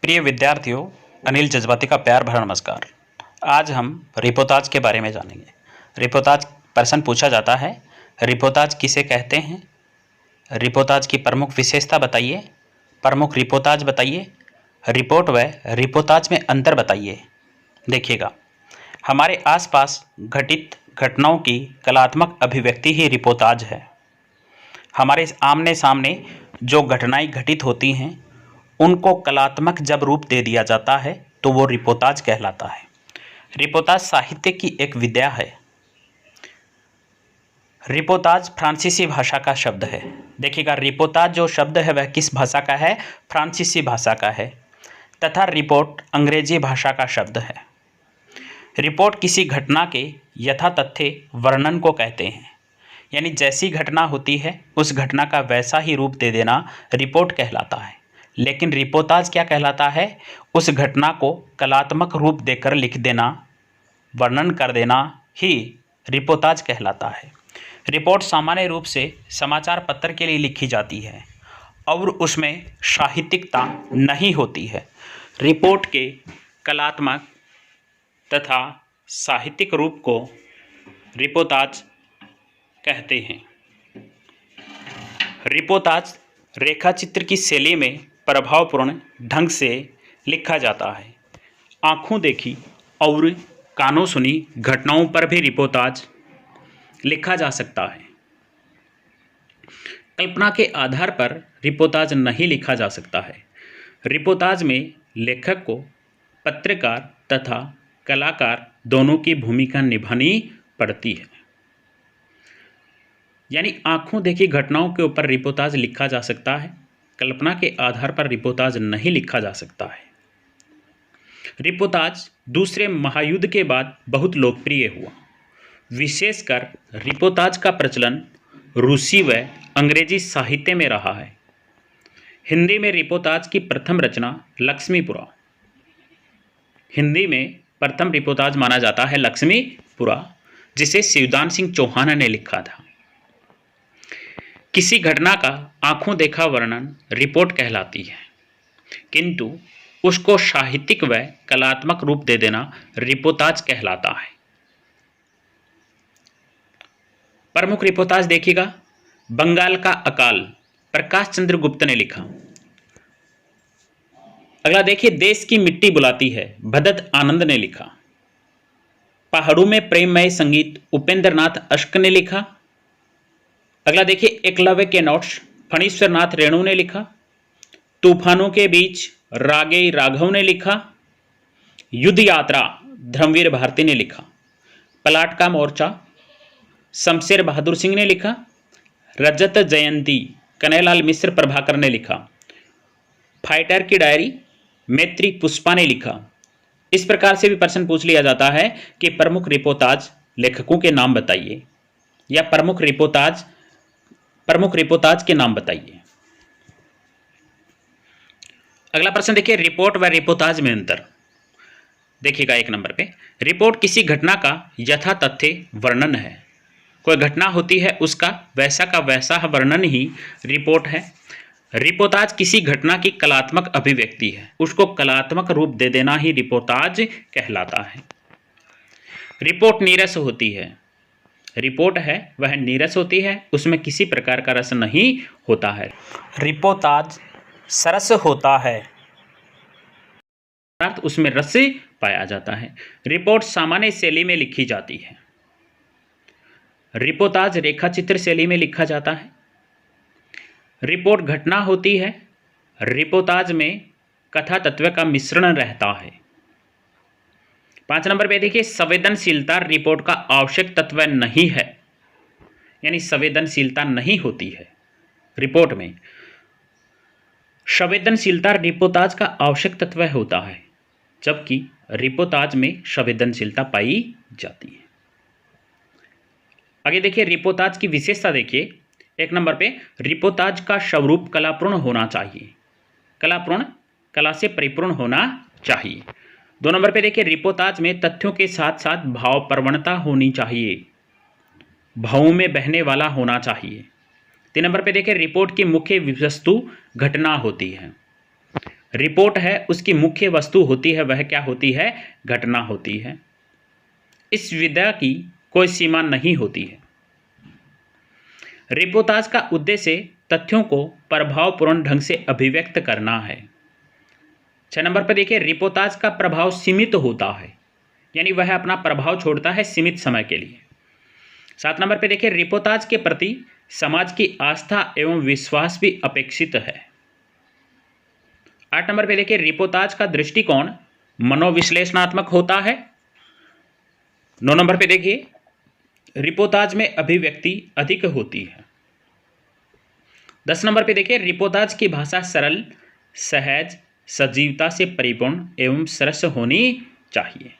प्रिय विद्यार्थियों, अनिल जज्बाती का प्यार भरा नमस्कार। आज हम रिपोर्ताज के बारे में जानेंगे। रिपोर्ताज प्रश्न पूछा जाता है, रिपोर्ताज किसे कहते हैं, रिपोर्ताज की प्रमुख विशेषता बताइए, प्रमुख रिपोर्ताज बताइए, रिपोर्ट व रिपोर्ताज में अंतर बताइए। देखिएगा, हमारे आसपास घटित घटनाओं की कलात्मक अभिव्यक्ति ही रिपोर्ताज है। हमारे आमने सामने जो घटनाएं घटित होती हैं उनको कलात्मक जब रूप दे दिया जाता है तो वो रिपोर्ताज कहलाता है। रिपोर्ताज साहित्य की एक विधा है। रिपोर्ताज फ्रांसीसी भाषा का शब्द है। देखिएगा, रिपोर्ताज जो शब्द है वह किस भाषा का है? फ्रांसीसी भाषा का है। तथा रिपोर्ट अंग्रेजी भाषा का शब्द है। रिपोर्ट किसी घटना के यथातथ्य वर्णन को कहते हैं, यानी जैसी घटना होती है उस घटना का वैसा ही रूप दे देना रिपोर्ट कहलाता है। लेकिन रिपोर्ताज क्या कहलाता है? उस घटना को कलात्मक रूप देकर लिख देना, वर्णन कर देना ही रिपोर्ताज कहलाता है। रिपोर्ट सामान्य रूप से समाचार पत्र के लिए लिखी जाती है और उसमें साहित्यिकता नहीं होती है। रिपोर्ट के कलात्मक तथा साहित्यिक रूप को रिपोर्ताज कहते हैं। रिपोर्ताज रेखाचित्र की शैली में प्रभावपूर्ण ढंग से लिखा जाता है। आंखों देखी और कानों सुनी घटनाओं पर भी रिपोर्ताज लिखा जा सकता है। कल्पना के आधार पर रिपोर्ताज नहीं लिखा जा सकता है। रिपोर्ताज में लेखक को पत्रकार तथा कलाकार दोनों की भूमिका निभानी पड़ती है। यानी आंखों देखी घटनाओं के ऊपर रिपोर्ताज लिखा जा सकता है, कल्पना के आधार पर रिपोर्ताज नहीं लिखा जा सकता है। रिपोर्ताज दूसरे महायुद्ध के बाद बहुत लोकप्रिय हुआ। विशेषकर रिपोर्ताज का प्रचलन रूसी व अंग्रेजी साहित्य में रहा है। हिंदी में रिपोर्ताज की प्रथम रचना लक्ष्मीपुरा। हिंदी में प्रथम रिपोर्ताज माना जाता है लक्ष्मीपुरा, जिसे शिवदान सिंह चौहान ने लिखा था। किसी घटना का आंखों देखा वर्णन रिपोर्ट कहलाती है, किंतु उसको साहित्यिक व कलात्मक रूप दे देना रिपोर्ताज कहलाता है। प्रमुख रिपोर्ताज देखिएगा, बंगाल का अकाल प्रकाश चंद्र गुप्त ने लिखा। अगला देखिए, देश की मिट्टी बुलाती है भदत आनंद ने लिखा। पहाड़ों में प्रेममय संगीत उपेंद्र नाथ अश्क ने लिखा। अगला देखिए, एकलव्य के नोट्स फणीश्वर नाथ रेणु ने लिखा। तूफानों के बीच रागे राघव ने लिखा। युद्ध यात्रा धर्मवीर भारती ने लिखा। पलाट का मोर्चा शमशेर बहादुर सिंह ने लिखा। रजत जयंती कन्हैयालाल मिश्र प्रभाकर ने लिखा। फाइटर की डायरी मैत्री पुष्पा ने लिखा। इस प्रकार से भी प्रश्न पूछ लिया जाता है कि प्रमुख रिपोर्ताज लेखकों के नाम बताइए, या प्रमुख रिपोर्ताज के नाम बताइए। अगला प्रश्न देखिए, रिपोर्ट व रिपोर्ताज में अंतर। देखिएगा, 1 नंबर पे, रिपोर्ट किसी घटना का यथातथ्य वर्णन है। कोई घटना होती है उसका वैसा का वैसा वर्णन ही रिपोर्ट है। रिपोर्ताज किसी घटना की कलात्मक अभिव्यक्ति है, उसको कलात्मक रूप दे देना ही रिपोर्ताज कहलाता है। रिपोर्ट नीरस होती है। रिपोर्ट है वह नीरस होती है, उसमें किसी प्रकार का रस नहीं होता है। रिपोर्ताज सरस होता है, अर्थात उसमें रस पाया जाता है। रिपोर्ट सामान्य शैली में लिखी जाती है। रिपोर्ताज रेखाचित्र शैली में लिखा जाता है। रिपोर्ट घटना होती है। रिपोर्ताज में कथा तत्व का मिश्रण रहता है। 5 नंबर पे देखिए, संवेदनशीलता रिपोर्ट का आवश्यक तत्व नहीं है, यानी संवेदनशीलता नहीं होती है रिपोर्ट में। संवेदनशीलता रिपोर्ताज का आवश्यक तत्व होता है, जबकि रिपोर्ताज में संवेदनशीलता पाई जाती है। आगे देखिए, रिपोर्ताज की विशेषता देखिए। 1 नंबर पे, रिपोर्ताज का स्वरूप कलापूर्ण होना चाहिए। कलापूर्ण, कला से परिपूर्ण होना चाहिए। 2 नंबर पे देखिए, रिपोर्ताज में तथ्यों के साथ साथ भावप्रवणता होनी चाहिए, भावों में बहने वाला होना चाहिए। 3 नंबर पे देखिए, रिपोर्ट की मुख्य वस्तु घटना होती है। रिपोर्ट है उसकी मुख्य वस्तु होती है वह क्या होती है, घटना होती है। इस विधा की कोई सीमा नहीं होती है। रिपोर्टाज का उद्देश्य तथ्यों को प्रभावपूर्ण ढंग से अभिव्यक्त करना है। 6 नंबर पर देखिए, रिपोर्टाज का प्रभाव सीमित होता है, यानी वह अपना प्रभाव छोड़ता है सीमित समय के लिए। 7 नंबर पर देखिए, रिपोर्टाज के प्रति समाज की आस्था एवं विश्वास भी अपेक्षित है। 8 नंबर पे देखिए, रिपोर्टाज का दृष्टिकोण मनोविश्लेषणात्मक होता है। 9 नंबर पे देखिए, रिपोर्टाज में अभिव्यक्ति अधिक होती है। 10 नंबर पे देखिए, रिपोर्टाज की भाषा सरल, सहज, सजीवता से परिपूर्ण एवं सरस होनी चाहिए।